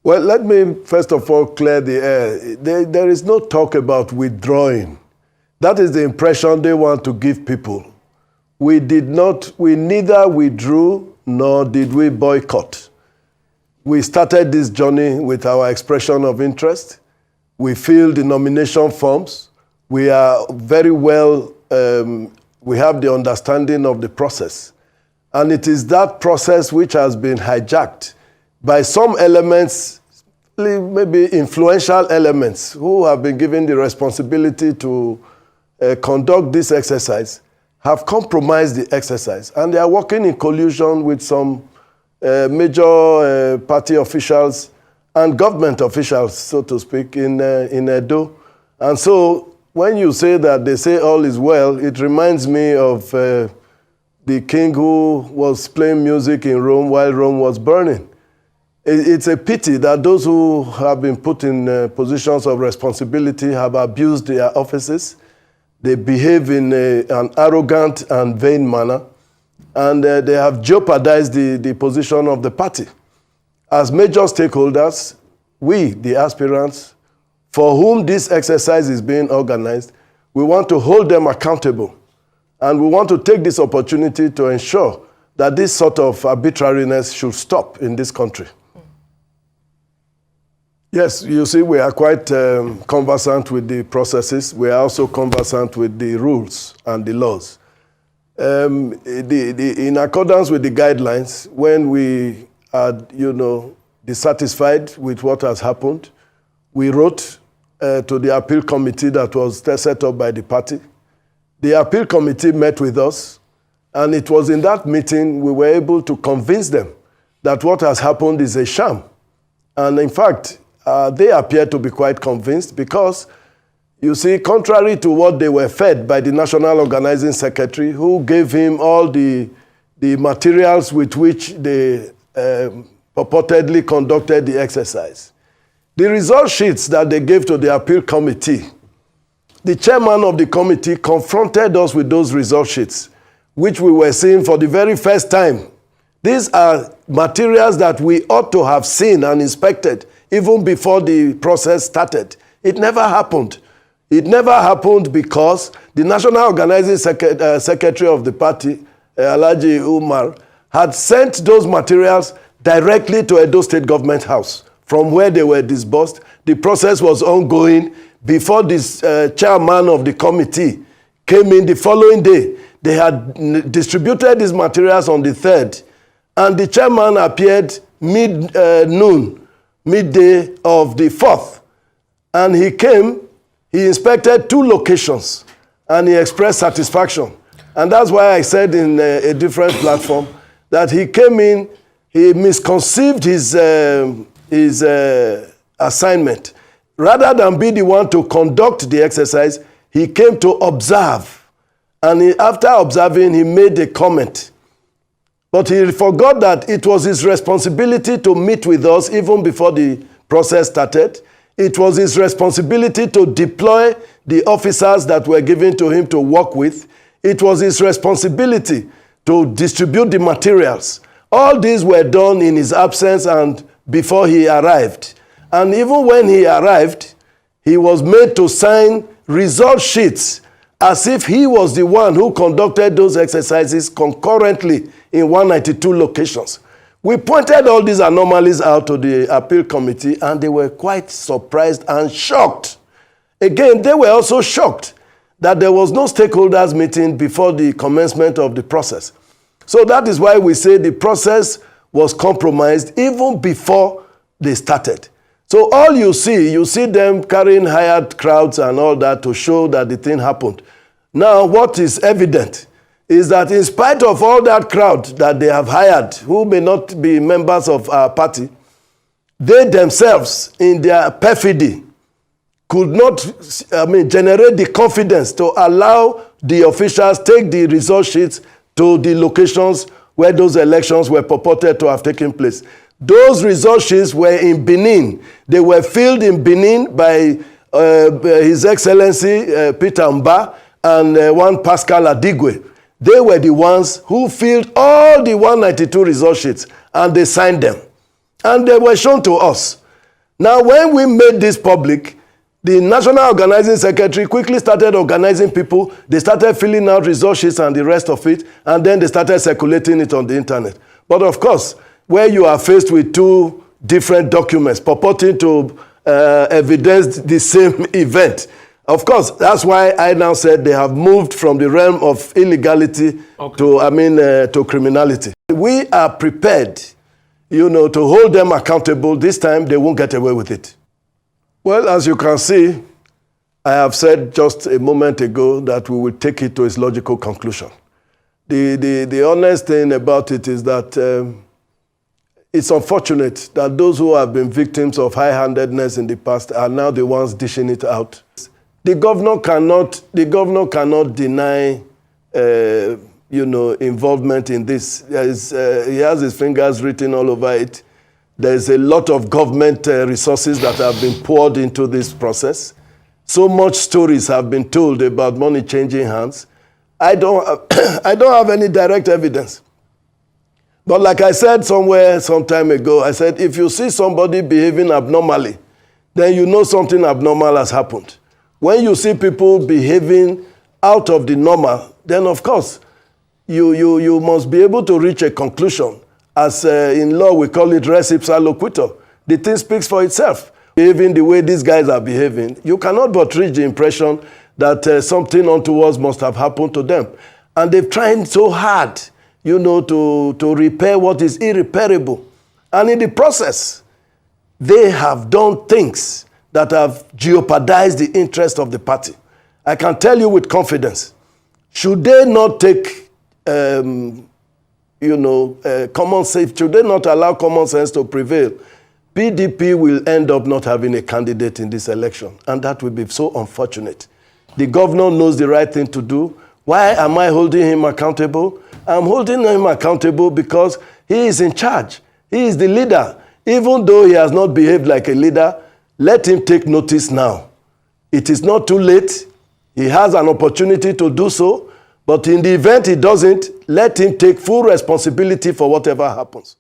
Well, let me first of all clear the air. There is no talk about withdrawing. That is the impression they want to give people. We neither withdrew nor did we boycott. We started this journey with our expression of interest. We filled the nomination forms. We are very well, we have the understanding of the process. And it is that process which has been hijacked by some elements, maybe influential elements, who have been given the responsibility to conduct this exercise, have compromised the exercise. And they are working in collusion with some major party officials and government officials, so to speak, in Edo. And so when you say that they say all is well, it reminds me of the king who was playing music in Rome while Rome was burning. It's a pity that those who have been put in positions of responsibility have abused their offices. They behave in an arrogant and vain manner, and they have jeopardized the position of the party. As major stakeholders, we, the aspirants, for whom this exercise is being organized, we want to hold them accountable. And we want to take this opportunity to ensure that this sort of arbitrariness should stop in this country. Yes, you see, we are quite conversant with the processes. We are also conversant with the rules and the laws. In accordance with the guidelines, when we are, dissatisfied with what has happened, we wrote to the appeal committee that was set up by the party. The appeal committee met with us, and it was in that meeting we were able to convince them that what has happened is a sham. And in fact, they appear to be quite convinced because, you see, contrary to what they were fed by the National Organizing Secretary, who gave him all the materials with which they purportedly conducted the exercise, the result sheets that they gave to the appeal committee, the chairman of the committee confronted us with those result sheets, which we were seeing for the very first time. These are materials that we ought to have seen and inspected even before the process started. It never happened. It never happened because the National Organizing Secretary of the party, Alhaji Umar, had sent those materials directly to Edo State Government House, from where they were disbursed. The process was ongoing. Before this chairman of the committee came in the following day, they had distributed these materials on the 3rd, and the chairman appeared midday of the 4th. And he came, he inspected 2 locations, and he expressed satisfaction. And that's why I said in a different platform that he came in, he misconceived his assignment. Rather than be the one to conduct the exercise, he came to observe. And after observing, he made a comment. But he forgot that it was his responsibility to meet with us even before the process started. It was his responsibility to deploy the officers that were given to him to work with. It was his responsibility to distribute the materials. All these were done in his absence and before he arrived. And even when he arrived, he was made to sign result sheets as if he was the one who conducted those exercises concurrently in 192 locations. We pointed all these anomalies out to the appeal committee, and they were quite surprised and shocked. Again, they were also shocked that there was no stakeholders meeting before the commencement of the process. So that is why we say the process was compromised even before they started. So all you see them carrying hired crowds and all that to show that the thing happened. Now, what is evident is that in spite of all that crowd that they have hired, who may not be members of our party, they themselves, in their perfidy, could not generate the confidence to allow the officials take the result sheets to the locations where those elections were purported to have taken place. Those result sheets were in Benin. They were filled in Benin by His Excellency Peter Mba and one Pascal Adigwe. They were the ones who filled all the 192 result sheets, and they signed them. And they were shown to us. Now, when we made this public, the National Organizing Secretary quickly started organizing people. They started filling out result sheets and the rest of it, and then they started circulating it on the internet. But of course, where you are faced with two different documents purporting to evidence the same event, of course, that's why I now said they have moved from the realm of illegality to criminality. We are prepared, to hold them accountable. This time, they won't get away with it. Well, as you can see, I have said just a moment ago that we will take it to its logical conclusion. The honest thing about it is that it's unfortunate that those who have been victims of high-handedness in the past are now the ones dishing it out. The governor cannot deny, involvement in this. He has his fingers written all over it. There's a lot of government resources that have been poured into this process. So much stories have been told about money changing hands. I don't have any direct evidence. But like I said somewhere some time ago, I said, if you see somebody behaving abnormally, then you know something abnormal has happened. When you see people behaving out of the normal, then of course, you must be able to reach a conclusion. As in law, we call it res ipsa loquitur. The thing speaks for itself. Behaving the way these guys are behaving, you cannot but reach the impression that something untoward must have happened to them. And they've tried so hard, to repair what is irreparable. And in the process, they have done things that have jeopardized the interest of the party. I can tell you with confidence, should they not take common sense, should they not allow common sense to prevail, PDP will end up not having a candidate in this election. And that will be so unfortunate. The governor knows the right thing to do. Why am I holding him accountable? I'm holding him accountable because he is in charge. He is the leader. Even though he has not behaved like a leader, let him take notice now. It is not too late. He has an opportunity to do so. But in the event he doesn't, let him take full responsibility for whatever happens.